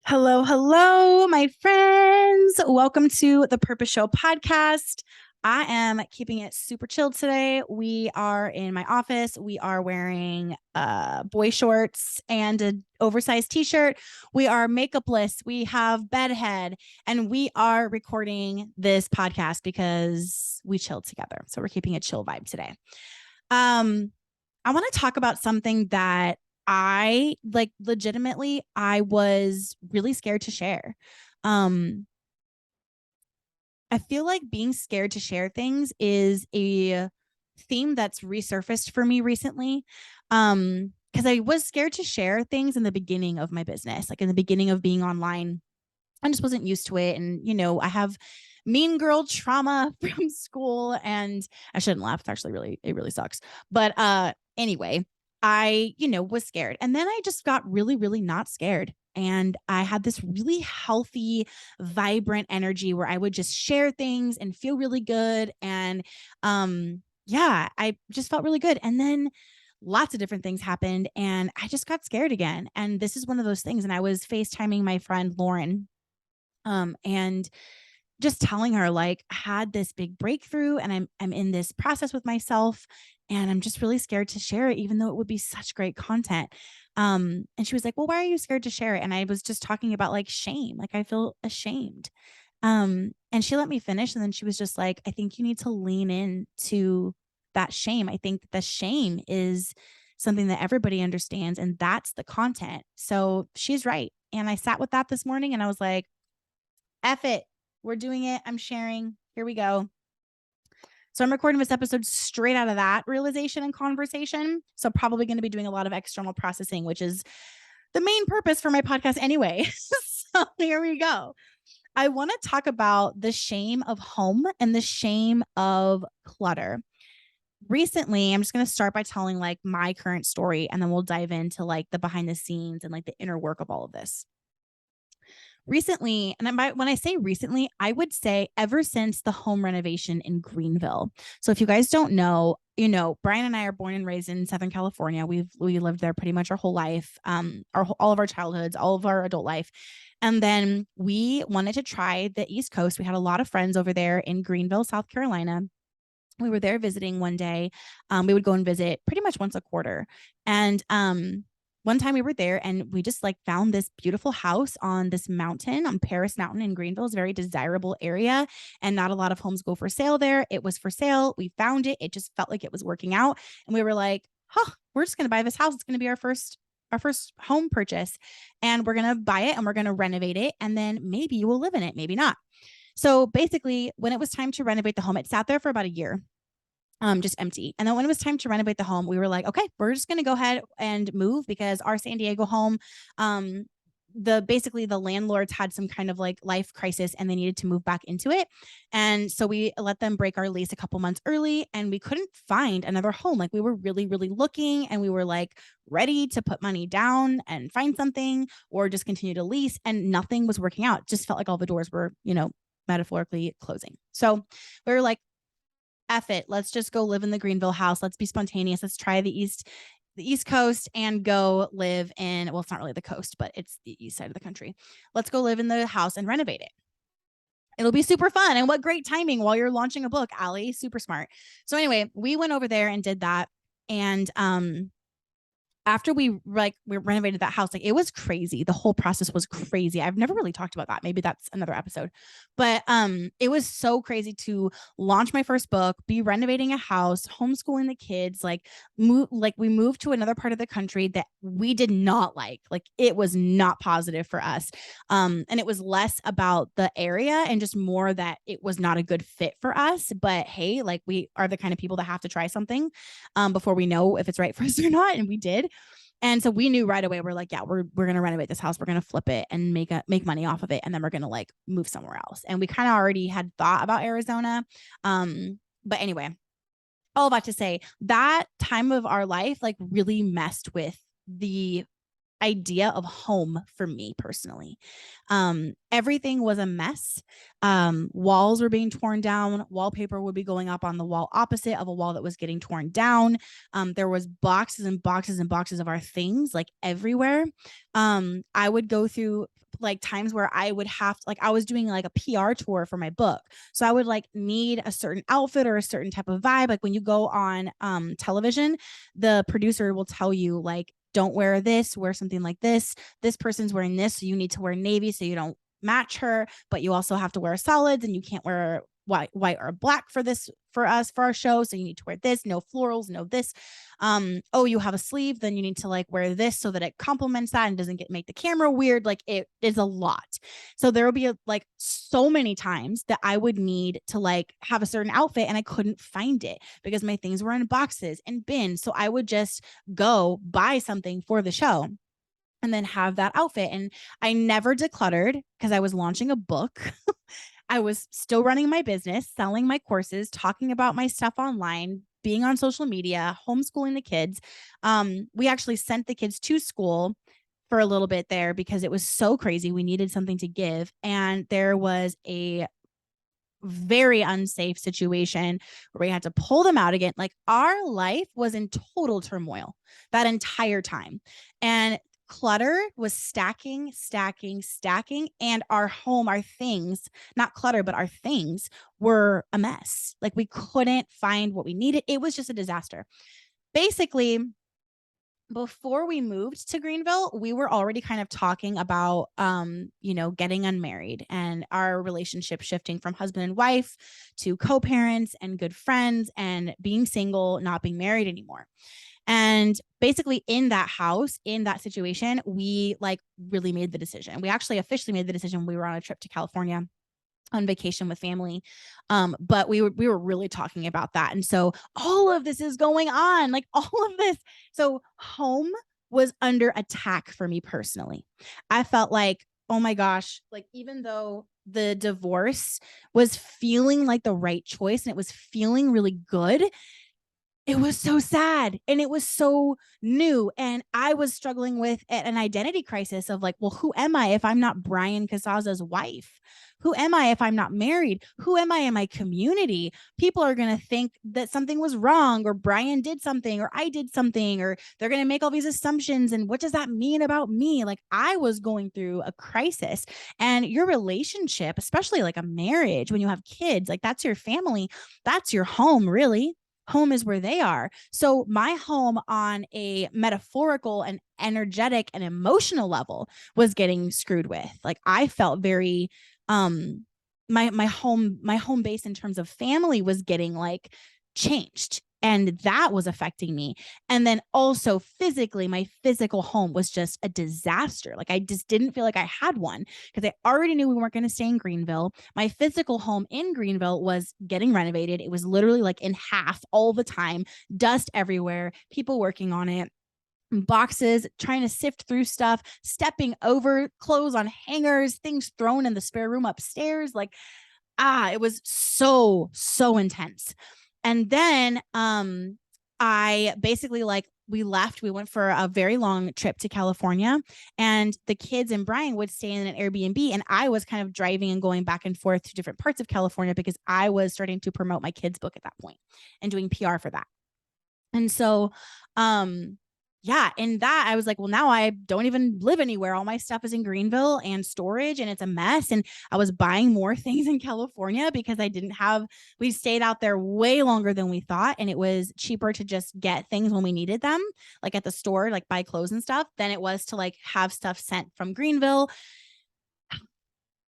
Hello, hello, my friends. Welcome to the Purpose Show podcast. I am keeping it super chilled today. We are in my office. We are wearing boy shorts and an oversized t-shirt. We are makeupless. We have bedhead, and we are recording this podcast because we chilled together. So we're keeping a chill vibe today. I want to talk about something that I like legitimately I was really scared to share. Um I feel like being scared to share things is a theme that's resurfaced for me recently. Because I was scared to share things in the beginning of my business, like in the beginning of being online. I just wasn't used to it. And, I have mean girl trauma from school, and I shouldn't laugh. It's actually it really sucks. But anyway, I, was scared. And then I just got really, really not scared. And I had this really healthy, vibrant energy where I would just share things and feel really good. And yeah, I just felt really good. And then lots of different things happened and I just got scared again. And this is one of those things. And I was FaceTiming my friend Lauren, and just telling her like I had this big breakthrough and I'm in this process with myself and I'm just really scared to share it, even though it would be such great content. And she was like, well, why are you scared to share it? And I was just talking about like shame, like I feel ashamed. And she let me finish, and then she was just like, I think you need to lean in to that shame. I think the shame is something that everybody understands, and that's the content. So she's right. And I sat with that this morning and I was like, F it. We're doing it. I'm sharing. Here we go. So I'm recording this episode straight out of that realization and conversation. So probably going to be doing a lot of external processing, which is the main purpose for my podcast anyway. So here we go. I want to talk about the shame of home and the shame of clutter. Recently, I'm just going to start by telling like my current story, and then we'll dive into like the behind the scenes and like the inner work of all of this. Recently, and when I say recently, I would say ever since the home renovation in Greenville. So if you guys don't know, Brian and I are born and raised in Southern California. We lived there pretty much our whole life, all of our childhoods, all of our adult life. And then we wanted to try the East Coast. We had a lot of friends over there in Greenville, South Carolina. We were there visiting one day. We would go and visit pretty much once a quarter. And one time we were there and we just like found this beautiful house on this mountain, on Paris Mountain in Greenville. It's a very desirable area and not a lot of homes go for sale there. It was for sale. We found it. It just felt like it was working out. And we were like, we're just going to buy this house. It's going to be our first home purchase, and we're going to buy it and we're going to renovate it. And then maybe you will live in it, maybe not. So basically, when it was time to renovate the home, it sat there for about a year, just empty. And then when it was time to renovate the home, we were like, okay, we're just going to go ahead and move because our San Diego home, basically the landlords had some kind of like life crisis and they needed to move back into it. And so we let them break our lease a couple months early, and we couldn't find another home. Like we were really, really looking, and we were like ready to put money down and find something or just continue to lease, and nothing was working out. It just felt like all the doors were, metaphorically closing. So we were like, F it. Let's just go live in the Greenville house. Let's be spontaneous. Let's try the East Coast and go live in, well, it's not really the coast, but it's the east side of the country. Let's go live in the house and renovate it. It'll be super fun. And what great timing while you're launching a book, Allie. Super smart. So anyway, we went over there and did that. And after we renovated that house, like it was crazy. The whole process was crazy. I've never really talked about that. Maybe that's another episode. But it was so crazy to launch my first book, be renovating a house, homeschooling the kids, we moved to another part of the country that we did not like. Like it was not positive for us. And it was less about the area and just more that it was not a good fit for us. But hey, like we are the kind of people that have to try something before we know if it's right for us or not. And we did. And so we knew right away, we're like, yeah, we're going to renovate this house. We're going to flip it and make money off of it. And then we're going to like move somewhere else. And we kind of already had thought about Arizona. But anyway, all that to say that time of our life, like really messed with the idea of home for me personally. Everything was a mess. Walls were being torn down. Wallpaper would be going up on the wall opposite of a wall that was getting torn down. There was boxes and boxes and boxes of our things like everywhere. I would go through like times where I would have to, like, I was doing like a PR tour for my book. So I would like need a certain outfit or a certain type of vibe. Like when you go on television, the producer will tell you like, don't wear this, wear something like this. This person's wearing this, so you need to wear navy so you don't match her, but you also have to wear solids and you can't wear white or black for this, for us, for our show. So you need to wear this, no florals, no this. Oh, you have a sleeve, then you need to like wear this so that it complements that and doesn't make the camera weird. Like it is a lot. So there will be like so many times that I would need to like have a certain outfit and I couldn't find it because my things were in boxes and bins. So I would just go buy something for the show and then have that outfit. And I never decluttered because I was launching a book. I was still running my business, selling my courses, talking about my stuff online, being on social media, homeschooling the kids. We actually sent the kids to school for a little bit there because it was so crazy. We needed something to give. And there was a very unsafe situation where we had to pull them out again. Like our life was in total turmoil that entire time. And clutter was stacking, stacking, stacking. And our home, our things, not clutter, but our things were a mess. Like we couldn't find what we needed. It was just a disaster. Basically, before we moved to Greenville, we were already kind of talking about, getting unmarried and our relationship shifting from husband and wife to co-parents and good friends and being single, not being married anymore. And basically in that house, in that situation, we like really made the decision. We actually officially made the decision when we were on a trip to California on vacation with family. But we were really talking about that. And so all of this is going on, like all of this. So home was under attack for me personally. I felt like, oh my gosh, like even though the divorce was feeling like the right choice and it was feeling really good, it was so sad and it was so new. And I was struggling with an identity crisis of like, well, who am I if I'm not Brian Casaza's wife? Who am I if I'm not married? Who am I in my community? People are going to think that something was wrong or Brian did something or I did something, or they're going to make all these assumptions. And what does that mean about me? Like I was going through a crisis. And your relationship, especially like a marriage, when you have kids, like that's your family, that's your home, really. Home is where they are. So my home on a metaphorical and energetic and emotional level was getting screwed with. Like I felt very my home base in terms of family was getting like changed, and that was affecting me. And then also physically, my physical home was just a disaster. Like I just didn't feel like I had one because I already knew we weren't going to stay in Greenville. My physical home in Greenville was getting renovated. It was literally like in half all the time, dust everywhere, people working on it, boxes, trying to sift through stuff, stepping over clothes on hangers, things thrown in the spare room upstairs. Like, it was so intense. And then I basically like we left, we went for a very long trip to California, and the kids and Brian would stay in an Airbnb, and I was kind of driving and going back and forth to different parts of California because I was starting to promote my kids' book at that point and doing PR for that. And so yeah, and that I was like, well, now I don't even live anywhere. All my stuff is in Greenville and storage, and it's a mess. And I was buying more things in California because I didn't have, we stayed out there way longer than we thought. And it was cheaper to just get things when we needed them, like at the store, like buy clothes and stuff, than it was to like have stuff sent from Greenville.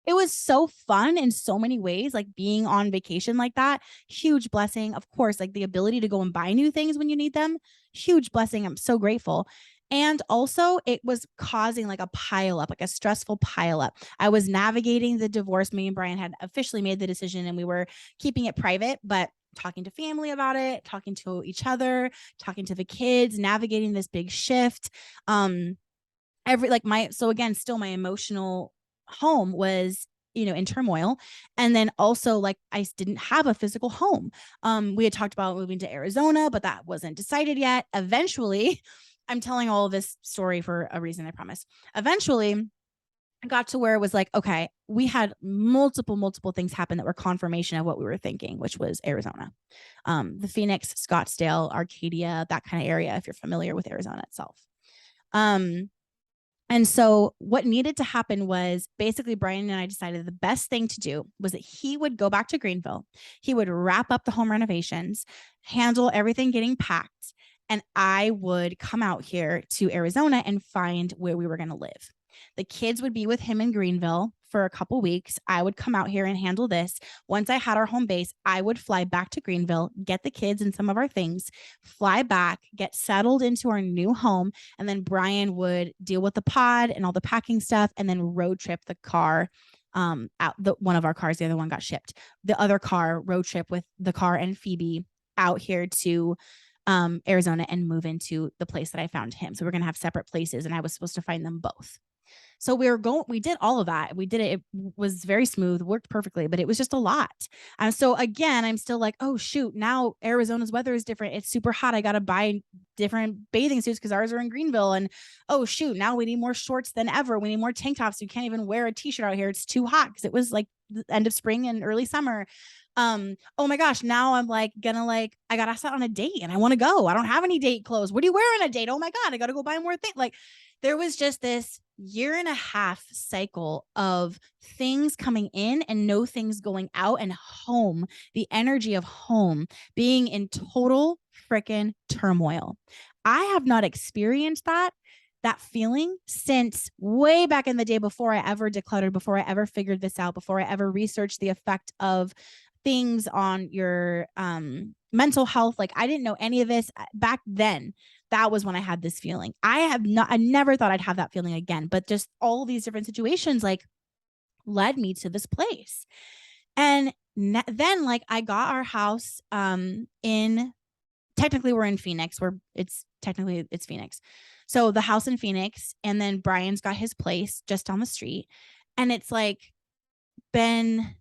It was so fun in so many ways, like being on vacation like that. Huge blessing. Of course, like the ability to go and buy new things when you need them. Huge blessing. I'm so grateful. And also, it was causing like a pile up, like a stressful pile up. I was navigating the divorce. Me and Brian had officially made the decision and we were keeping it private, but talking to family about it, talking to each other, talking to the kids, navigating this big shift. So again, still my emotional home was in turmoil. And then also like I didn't have a physical home. We had talked about moving to Arizona, but that wasn't decided yet. Eventually I'm telling all of this story for a reason, I promise. Eventually, I got to where it was like, okay, we had multiple things happen that were confirmation of what we were thinking, which was Arizona, the Phoenix, Scottsdale, Arcadia, that kind of area, if you're familiar with Arizona itself. And so what needed to happen was basically Brian and I decided the best thing to do was that he would go back to Greenville. He would wrap up the home renovations, handle everything getting packed, and I would come out here to Arizona and find where we were going to live. The kids would be with him in Greenville for a couple weeks. I would come out here and handle this. Once I had our home base, I would fly back to Greenville, get the kids and some of our things, fly back, get settled into our new home, and then Brian would deal with the pod and all the packing stuff, and then road trip the car out. One of our cars, the other one got shipped. The other car road trip with the car and Phoebe out here to Arizona and move into the place that I found him. So we're going to have separate places, and I was supposed to find them both. So we did all of that. We did it. It was very smooth, worked perfectly, but it was just a lot. So again, I'm still like, oh shoot, now Arizona's weather is different. It's super hot. I got to buy different bathing suits because ours are in Greenville. And oh shoot, now we need more shorts than ever. We need more tank tops. You can't even wear a t-shirt out here. It's too hot because it was like the end of spring and early summer. Oh my gosh, now I'm like I got asked out on a date and I want to go. I don't have any date clothes. What do you wear on a date? Oh my God, I got to go buy more things. Like there was just this year and a half cycle of things coming in and no things going out, and home, the energy of home being in total freaking turmoil. I have not experienced that feeling since way back in the day, before I ever decluttered, before I ever figured this out, before I ever researched the effect of things on your mental health. Like I didn't know any of this back then. That was when I had this feeling. I never thought I'd have that feeling again, but just all these different situations like led me to this place. And then like I got our house in, technically we're in Phoenix, it's Phoenix. So the house in Phoenix, and then Brian's got his place just down the street. And it's like been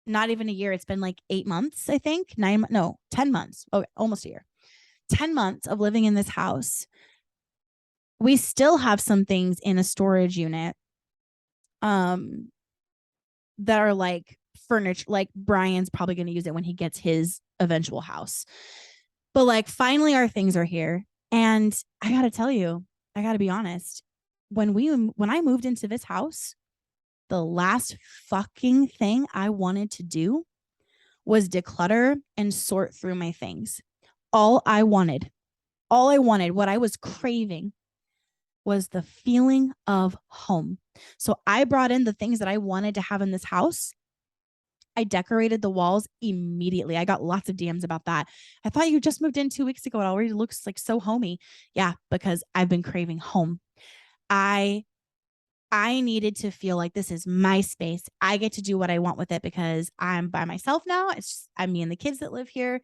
not even a year. It's been like 8 months, I think. 10 months. Okay, almost a year. 10 months of living in this house. We still have some things in a storage unit that are like furniture, like Brian's probably going to use it when he gets his eventual house. But like finally our things are here. And I got to tell you, I got to be honest, when I moved into this house, the last fucking thing I wanted to do was declutter and sort through my things. All I wanted, what I was craving was the feeling of home. So I brought in the things that I wanted to have in this house. I decorated the walls immediately. I got lots of DMs about that. I thought you just moved in 2 weeks ago. It already looks like so homey. Yeah, because I've been craving home. I needed to feel like this is my space. I get to do what I want with it because I'm by myself now. It's just I'm me and the kids that live here,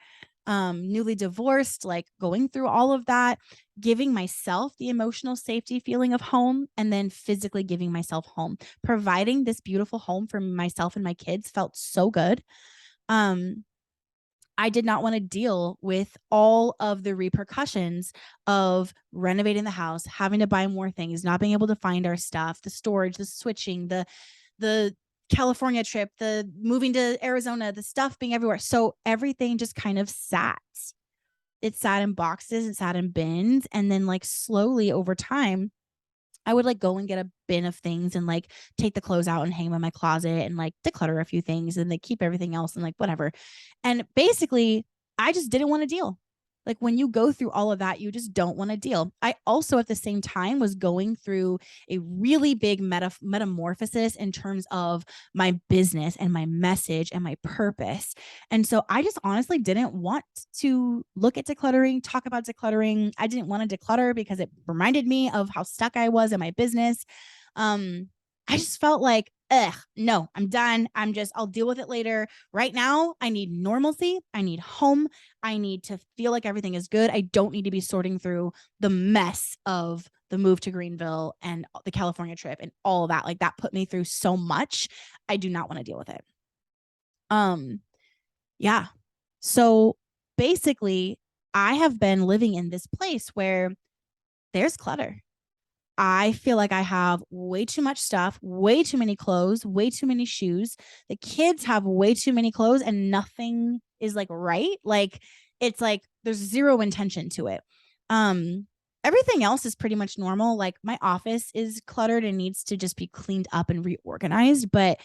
newly divorced, like going through all of that, giving myself the emotional safety feeling of home, and then physically giving myself home. Providing this beautiful home for myself and my kids felt so good. I did not want to deal with all of the repercussions of renovating the house, having to buy more things, not being able to find our stuff, the storage, the switching, the California trip, the moving to Arizona, the stuff being everywhere. So everything just kind of sat. It sat in boxes, it sat in bins, and then like slowly over time, I would like go and get a bin of things and like take the clothes out and hang them in my closet and like declutter a few things and they keep everything else and like whatever. And basically, I just didn't want to deal. Like when you go through all of that, you just don't want to deal. I also at the same time was going through a really big metamorphosis in terms of my business and my message and my purpose. And so I just honestly didn't want to look at decluttering, talk about decluttering. I didn't want to declutter because it reminded me of how stuck I was in my business. I just felt like, no, I'm done. I'll deal with it later. Right now, I need normalcy. I need home. I need to feel like everything is good. I don't need to be sorting through the mess of the move to Greenville and the California trip and all of that. Like that put me through so much. I do not want to deal with it. Yeah. So basically, I have been living in this place where there's clutter. I feel like I have way too much stuff, way too many clothes, way too many shoes. The kids have way too many clothes and nothing is like right. Like it's like there's zero intention to it. Um Everything else is pretty much normal. Like my office is cluttered and needs to just be cleaned up and reorganized, but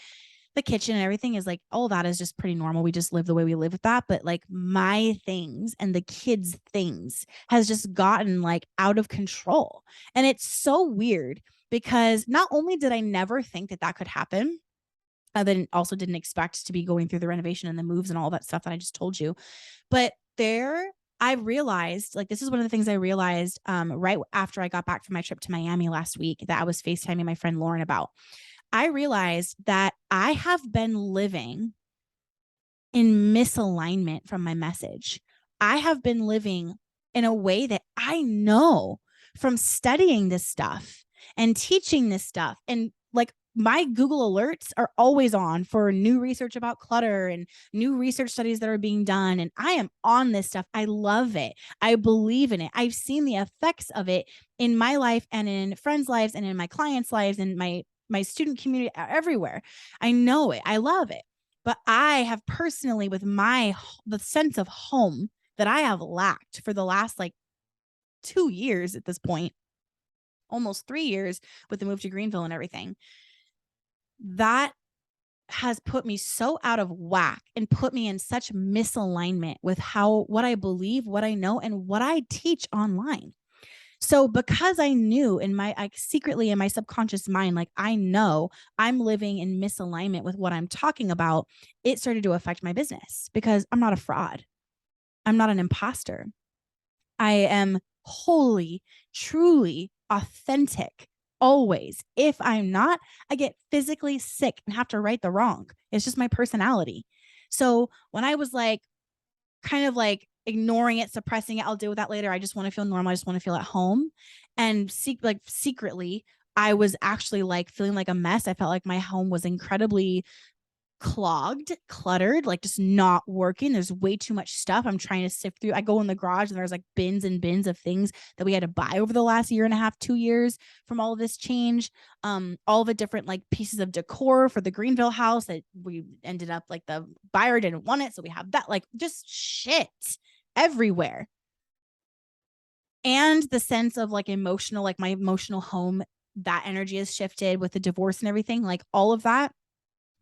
the kitchen and everything is like, all that is just pretty normal. We just live the way we live with that. But like my things and the kids' things has just gotten like out of control. And it's so weird because not only did I never think that that could happen, I then also didn't expect to be going through the renovation and the moves and all that stuff that I just told you. But I realized, like, this is one of the things I realized right after I got back from my trip to Miami last week that I was FaceTiming my friend Lauren about. I realized that I have been living in misalignment from my message. I have been living in a way that I know from studying this stuff and teaching this stuff. And like my Google alerts are always on for new research about clutter and new research studies that are being done. And I am on this stuff. I love it. I believe in it. I've seen the effects of it in my life and in friends' lives and in my clients' lives and my student community everywhere. I know it. I love it. But I have personally, with the sense of home that I have lacked for the last like 2 years at this point, almost 3 years with the move to Greenville and everything, that has put me so out of whack and put me in such misalignment with what I believe, what I know, and what I teach online. So because I knew secretly in my subconscious mind, like I know I'm living in misalignment with what I'm talking about, it started to affect my business because I'm not a fraud. I'm not an imposter. I am wholly, truly authentic always. If I'm not, I get physically sick and have to right the wrong. It's just my personality. So when I was like, kind of like ignoring it, suppressing it, I'll deal with that later. I just want to feel normal. I just want to feel at home. And secretly, I was actually like feeling like a mess. I felt like my home was incredibly clogged, cluttered, like just not working. There's way too much stuff I'm trying to sift through. I go in the garage and there's like bins and bins of things that we had to buy over the last year and a half, 2 years from all of this change. All the different like pieces of decor for the Greenville house that we ended up like the buyer didn't want it. So we have that, like just shit everywhere. And the sense of like emotional, like my emotional home, that energy has shifted with the divorce and everything, like all of that.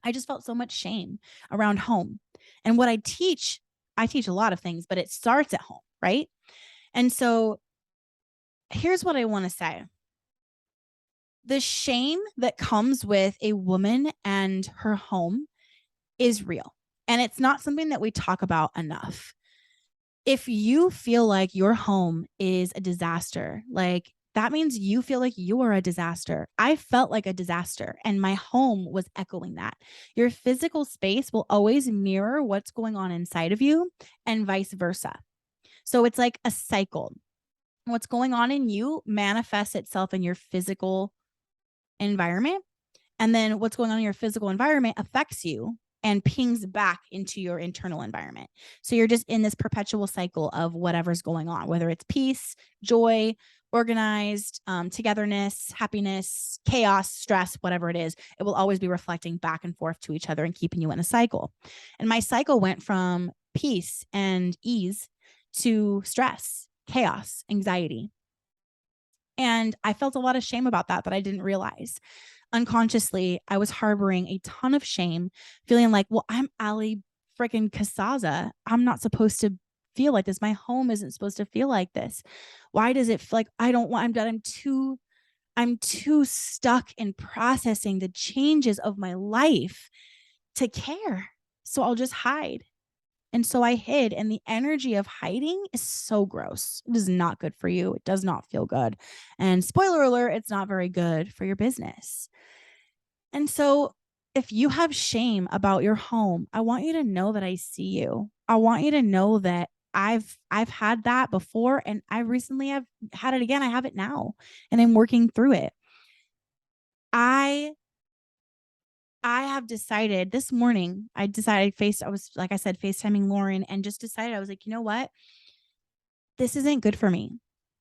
I just felt so much shame around home. And what I teach a lot of things, but it starts at home, right? And so here's what I want to say. The shame that comes with a woman and her home is real. And it's not something that we talk about enough. If you feel like your home is a disaster, like that means you feel like you are a disaster. I felt like a disaster, and my home was echoing that. Your physical space will always mirror what's going on inside of you, and vice versa. So it's like a cycle. What's going on in you manifests itself in your physical environment. And then what's going on in your physical environment affects you and pings back into your internal environment. So you're just in this perpetual cycle of whatever's going on, whether it's peace, joy, organized, togetherness, happiness, chaos, stress, whatever it is, it will always be reflecting back and forth to each other and keeping you in a cycle. And my cycle went from peace and ease to stress, chaos, anxiety. And I felt a lot of shame about that I didn't realize. Unconsciously, I was harboring a ton of shame, feeling like, well, I'm Ali freaking Casaza. I'm not supposed to feel like this. My home isn't supposed to feel like this. Why does it feel like I don't want, I'm done. I'm too stuck in processing the changes of my life to care. So I'll just hide. And so I hid, and the energy of hiding is so gross. It is not good for you. It does not feel good. And spoiler alert, it's not very good for your business. And so if you have shame about your home, I want you to know that I see you. I want you to know that I've had that before, and I recently have had it again. I have it now, and I'm working through it. I have decided this morning, I was, like I said, FaceTiming Lauren and just decided, I was like, you know what? This isn't good for me.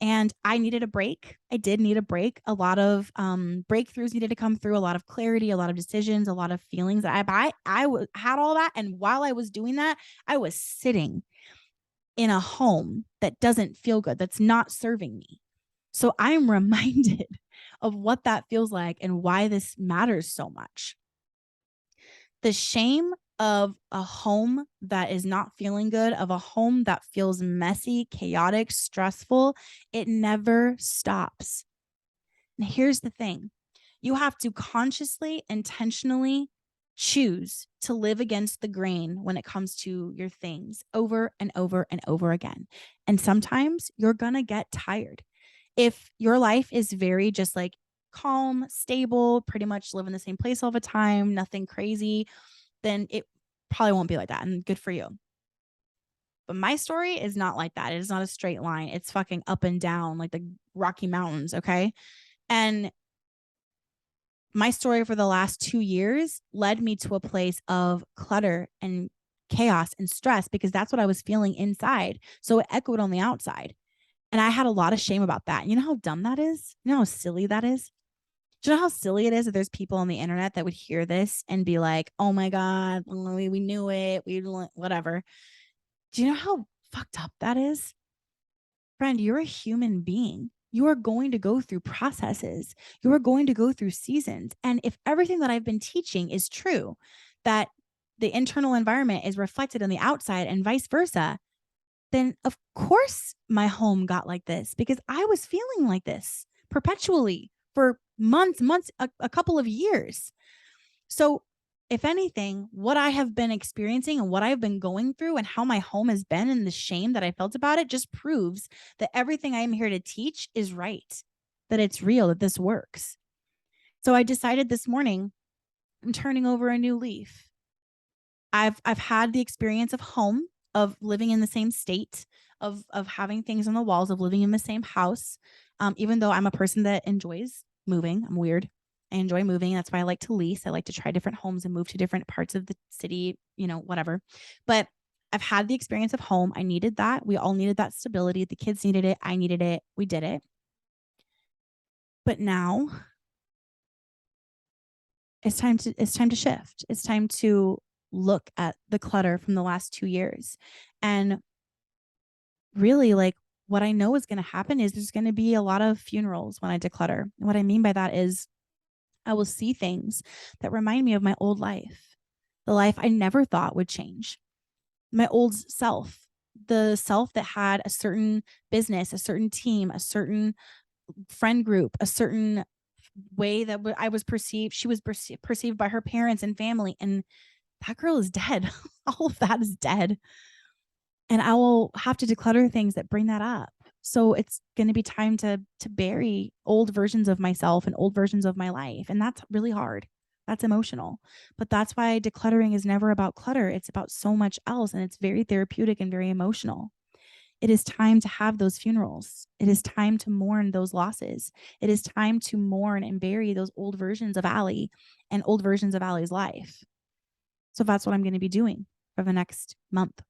And I needed a break. I did need a break. A lot of breakthroughs needed to come through, a lot of clarity, a lot of decisions, a lot of feelings. Had all that. And while I was doing that, I was sitting in a home that doesn't feel good, that's not serving me. So I'm reminded of what that feels like and why this matters so much. The shame of a home that is not feeling good, of a home that feels messy, chaotic, stressful, it never stops. And here's the thing, you have to consciously, intentionally choose to live against the grain when it comes to your things over and over and over again. And sometimes you're going to get tired. If your life is very just like calm, stable, pretty much live in the same place all the time, nothing crazy, then it probably won't be like that. And good for you. But my story is not like that. It is not a straight line. It's fucking up and down like the Rocky Mountains. Okay. And my story for the last 2 years led me to a place of clutter and chaos and stress because that's what I was feeling inside. So it echoed on the outside. And I had a lot of shame about that. You know how dumb that is? You know how silly that is? Do you know how silly it is that there's people on the internet that would hear this and be like, oh my God, we knew it. We whatever. Do you know how fucked up that is? Friend, you're a human being. You are going to go through processes. You are going to go through seasons. And if everything that I've been teaching is true, that the internal environment is reflected on the outside and vice versa, then of course my home got like this because I was feeling like this perpetually for months, a couple of years. So if anything, what I have been experiencing and what I've been going through and how my home has been and the shame that I felt about it just proves that everything I'm here to teach is right, that it's real, that this works. So I decided this morning, I'm turning over a new leaf. I've had the experience of home, of living in the same state, of having things on the walls, of living in the same house. Even though I'm a person that enjoys moving, I'm weird. I enjoy moving. That's why I like to lease. I like to try different homes and move to different parts of the city, whatever. But I've had the experience of home. I needed that. We all needed that stability. The kids needed it. I needed it. We did it. But now it's time to shift. It's time to look at the clutter from the last 2 years. And really, like, what I know is going to happen is there's going to be a lot of funerals when I declutter. And what I mean by that is I will see things that remind me of my old life, the life I never thought would change, my old self, the self that had a certain business, a certain team, a certain friend group, a certain way that I was perceived. She was perceived by her parents and family. And that girl is dead. All of that is dead. And I will have to declutter things that bring that up. So it's going to be time to bury old versions of myself and old versions of my life. And that's really hard. That's emotional. But that's why decluttering is never about clutter. It's about so much else. And it's very therapeutic and very emotional. It is time to have those funerals. It is time to mourn those losses. It is time to mourn and bury those old versions of Allie and old versions of Allie's life. So that's what I'm going to be doing for the next month.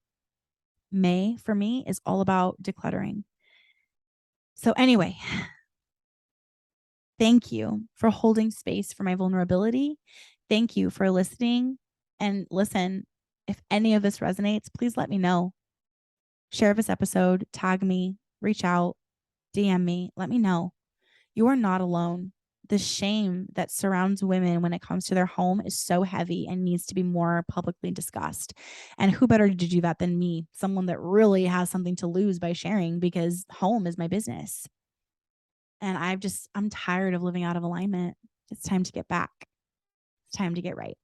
May for me is all about decluttering. So anyway, thank you for holding space for my vulnerability. Thank you for listening. And listen, if any of this resonates, please let me know. Share this episode, tag me, reach out, DM me, let me know. You are not alone. The shame that surrounds women when it comes to their home is so heavy and needs to be more publicly discussed. And who better to do that than me, someone that really has something to lose by sharing, because home is my business. And I'm tired of living out of alignment. It's time to get back. It's time to get right.